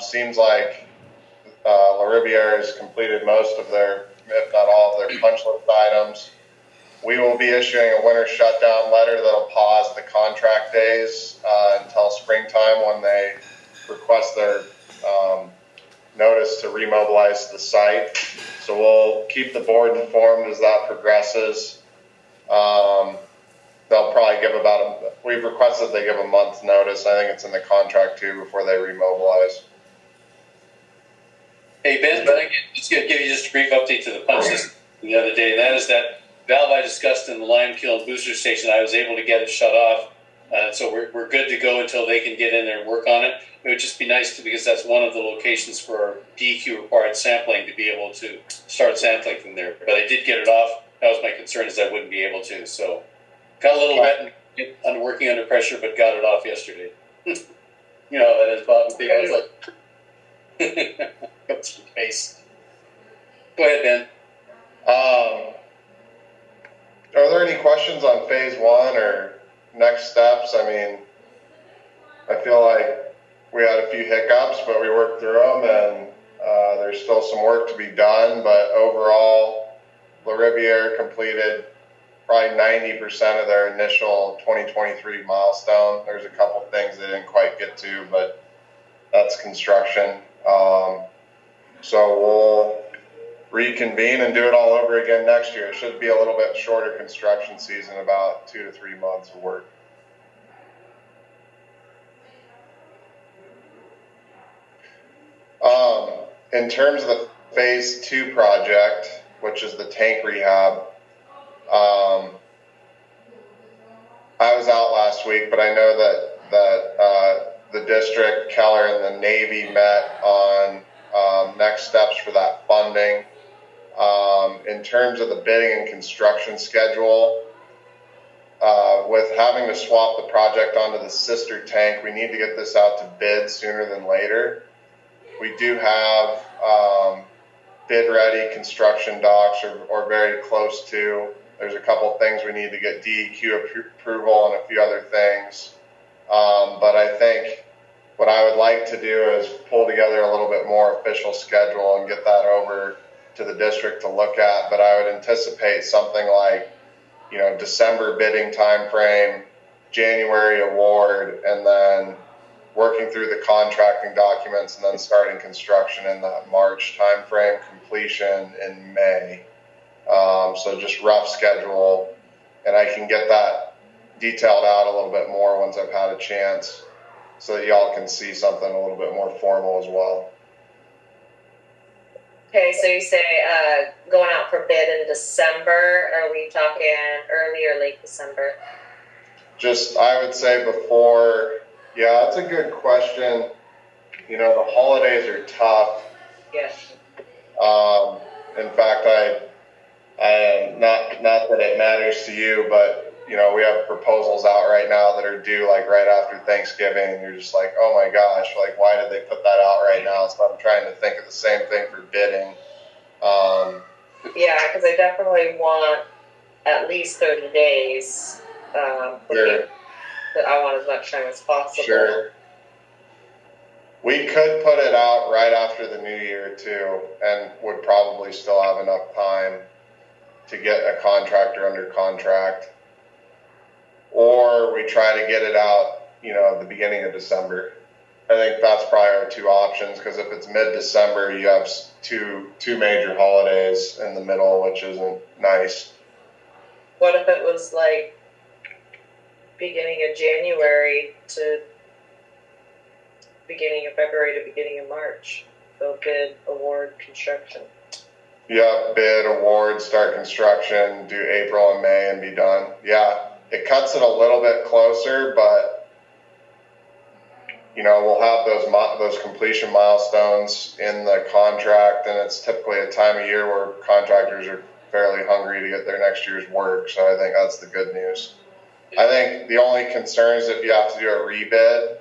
Seems like La Riviere has completed most of their, if not all of their punch list items. We will be issuing a winter shutdown letter that'll pause the contract days until springtime when they request their notice to remobilize the site. So we'll keep the board informed as that progresses. They'll probably give we've requested they give a month's notice. I think it's in the contract too before they remobilize. Hey, Ben, I just going to give you just a brief update to the punch list the other day. And that is that valve I discussed in the lime kiln booster station, I was able to get it shut off. So we're good to go until they can get in there and work on it. It would just be nice because that's one of the locations for DEQ required sampling to be able to start sampling from there. But I did get it off. That was my concern, is I wouldn't be able to. So got a little wet and working under pressure, but got it off yesterday. You know, that is Bob and Big. I was like, that's your face. Go ahead, Ben. Are there any questions on phase one or next steps? I mean, I feel like we had a few hiccups, but we worked through them, and there's still some work to be done. But overall, La Riviere completed probably 90% of their initial 2023 milestone. There's a couple things they didn't quite get to, but that's construction. So we'll reconvene and do it all over again next year. It should be a little bit shorter construction season, about 2 to 3 months of work. In terms of the phase 2 project, which is the tank rehab, I was out last week, but I know that the district, Keller, and the Navy met on next steps for that funding. In terms of the bidding and construction schedule, with having to swap the project onto the sister tank, we need to get this out to bid sooner than later. We do have bid-ready construction docs, or very close to. There's a couple things we need to get DEQ approval and a few other things. But I think what I would like to do is pull together a little bit more official schedule and get that over to the district to look at. But I would anticipate something like, December bidding timeframe, January award, and then working through the contracting documents and then starting construction in that March timeframe, completion in May. So just rough schedule, and I can get that detailed out a little bit more once I've had a chance, so that y'all can see something a little bit more formal as well. Okay, so you say going out for bid in December. Are we talking early or late December? I would say before. Yeah, that's a good question. The holidays are tough. Yes. In fact, I not that it matters to you, but we have proposals out right now that are due like right after Thanksgiving, and you're just like, oh my gosh, like why did they put that out right now? So I'm trying to think of the same thing for bidding. Yeah, because I definitely want at least 30 days. Sure. I want as much time as possible. Sure. We could put it out right after the new year too, and would probably still have enough time to get a contractor under contract. Or we try to get it out, at the beginning of December. I think that's probably our two options, because if it's mid-December, you have two major holidays in the middle, which isn't nice. What if it was like beginning of January to beginning of February to beginning of March? So bid, award, construction. Yeah, bid, award, start construction, do April and May and be done. Yeah, it cuts it a little bit closer, but we'll have those completion milestones in the contract, and it's typically a time of year where contractors are fairly hungry to get their next year's work. So I think that's the good news. I think the only concern is if you have to do a rebid,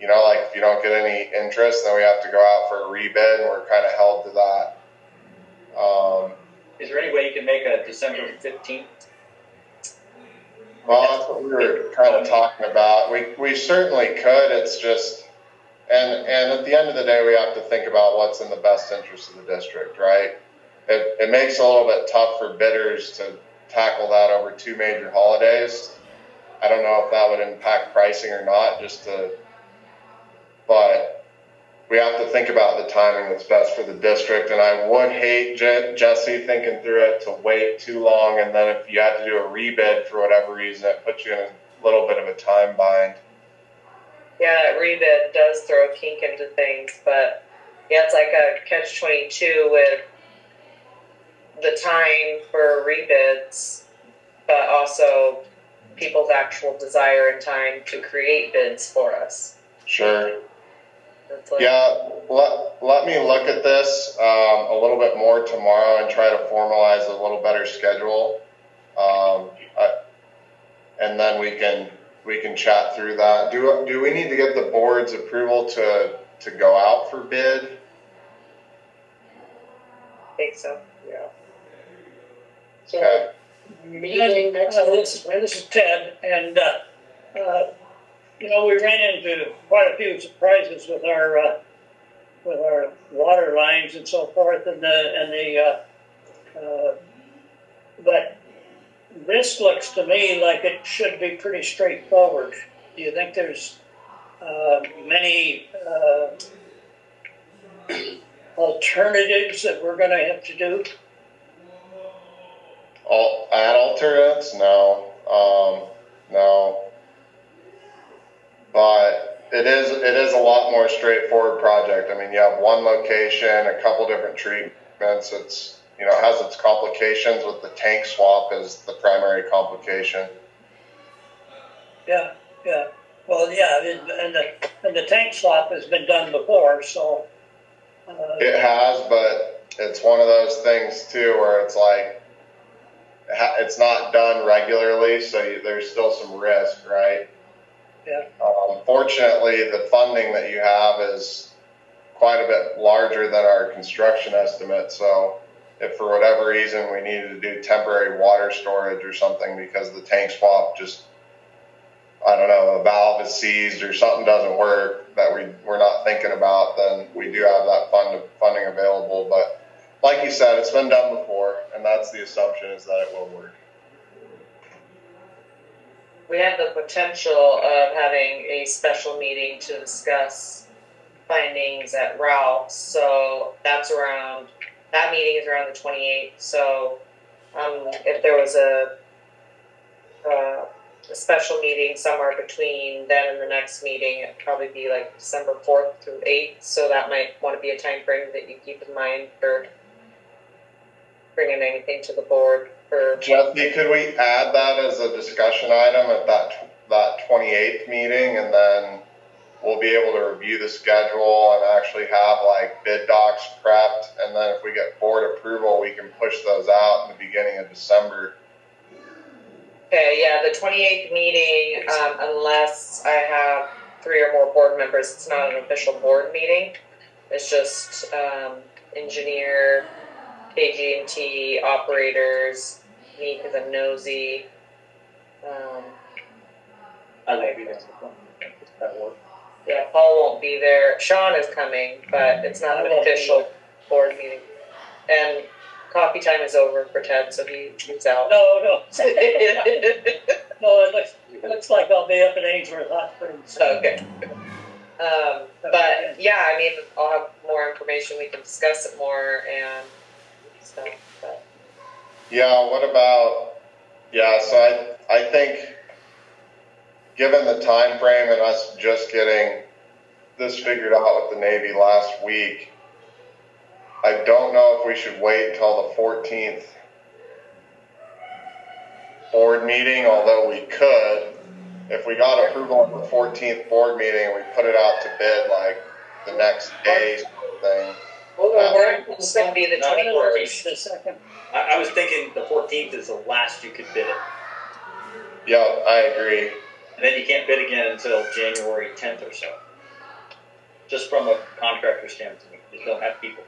like if you don't get any interest, then we have to go out for a rebid, and we're kind of held to that. Is there any way you can make a December 15th? Well, that's what we were kind of talking about. We certainly could. It's just, And at the end of the day, we have to think about what's in the best interest of the district, right? It makes it a little bit tough for bidders to tackle that over 2 major holidays. I don't know if that would impact pricing or not, but we have to think about the timing that's best for the district. And I would hate, Jesse, thinking through it, to wait too long, and then if you had to do a rebid for whatever reason, it puts you in a little bit of a time bind. Yeah, that rebid does throw a kink into things, but yeah, it's like a catch-22 with the time for rebids, but also people's actual desire and time to create bids for us. Sure. Like, yeah, let me look at this a little bit more tomorrow and try to formalize a little better schedule, and then we can chat through that. Do we need to get the board's approval to go out for bid? I think so. Yeah. So, Okay. meeting next this is Ted, and we ran into quite a few surprises with our water lines and so forth, but this looks to me like it should be pretty straightforward. Do you think there's many alternatives that we're going to have to do? Add alternates? No. No. But it is a lot more straightforward project. I mean, you have one location, a couple different treatments. It's, it has its complications with the tank swap as the primary complication. Yeah. Well, yeah, and the tank swap has been done before, so. It has, but it's one of those things too where it's like it's not done regularly, so there's still some risk, right? Yeah. Fortunately, the funding that you have is quite a bit larger than our construction estimate. So if for whatever reason we needed to do temporary water storage or something because the tank swap just, I don't know, a valve is seized or something doesn't work that we're not thinking about, then we do have that funding available. But like you said, it's been done before, and that's the assumption, is that it will work. We have the potential of having a special meeting to discuss findings at Ralph's, so that meeting is around the 28th. So if there was a special meeting somewhere between then and the next meeting, it'd probably be like December 4th through 8th. So that might want to be a time frame that you keep in mind for bringing anything to the board. Jesse, could we add that as a discussion item at that 28th meeting, and then we'll be able to review the schedule and actually have like bid docs prepped, and then if we get board approval, we can push those out in the beginning of December. Okay, yeah, the 28th meeting, unless I have 3 or more board members, it's not an official board meeting. It's just engineer, KG&T, operators, me because I'm nosy. Maybe that's the one. That work. Yeah, Paul won't be there. Sean is coming, but it's not an official board meeting. And coffee time is over for Ted, so he's out. No. No, it looks like I'll be up in Ainsworth Hot Springs. Okay. But yeah, I mean, I'll have more information. We can discuss it more and stuff. But. Yeah, what about, so I think given the time frame and us just getting this figured out with the Navy last week, I don't know if we should wait until the 14th board meeting, although we could. If we got approval at the 14th board meeting and we put it out to bid like the next day sort of thing. It's going to be the 21st. I was thinking the 14th is the last you could bid it. Yeah, I agree. And then you can't bid again until January 10th or so. Just from a contractor standpoint, you don't have people.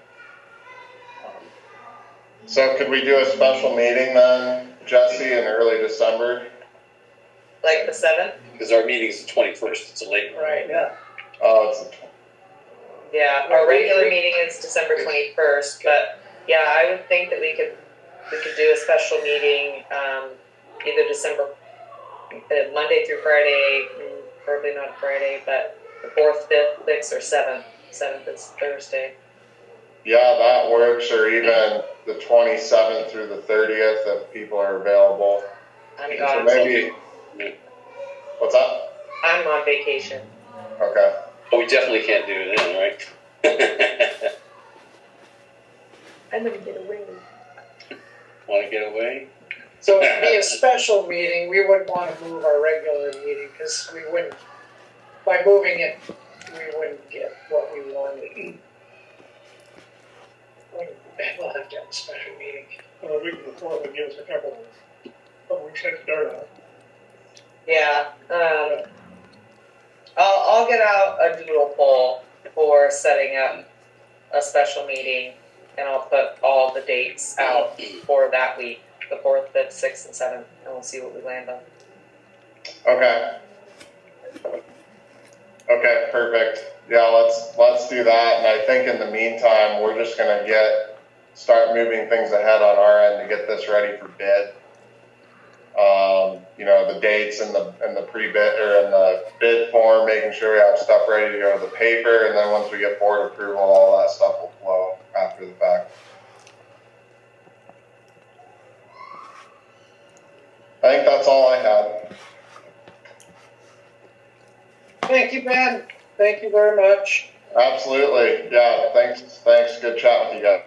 So could we do a special meeting then, Jesse, in early December? Like the 7th? Because our meeting is the 21st. It's a late one. Right. Yeah. Oh, Yeah, our regular meeting is December 21st, but yeah, I would think that we could do a special meeting, either December, Monday through Friday, probably not Friday, but the 4th, 5th, 6th, or 7th. 7th is Thursday. Yeah, that works, or even the 27th through the 30th if people are available. I'm So gone. maybe, what's that? I'm on vacation. Okay. But we definitely can't do it then, right? I'm gonna get away. Want to get away? So it'd be a special meeting, we wouldn't wanna move our regular meeting, cause we wouldn't, by moving it, we wouldn't get what we wanted. We'll have to have a special meeting. A week before would give us a couple weeks head start on it. Yeah. I'll get out a doodle poll for setting up a special meeting, and I'll put all the dates out for that week, the 4th, 5th, 6th, and 7th, and we'll see what we land on. Okay. Okay, perfect. Yeah, let's do that. And I think in the meantime, we're just gonna start moving things ahead on our end to get this ready for bid. You know, the dates and the pre-bid or in the bid form, making sure we have stuff ready to go to the paper, and then once we get board approval, all that stuff will flow after the fact. I think that's all I had. Thank you, Ben, thank you very much. Absolutely. Yeah, thanks. Good chat with you guys.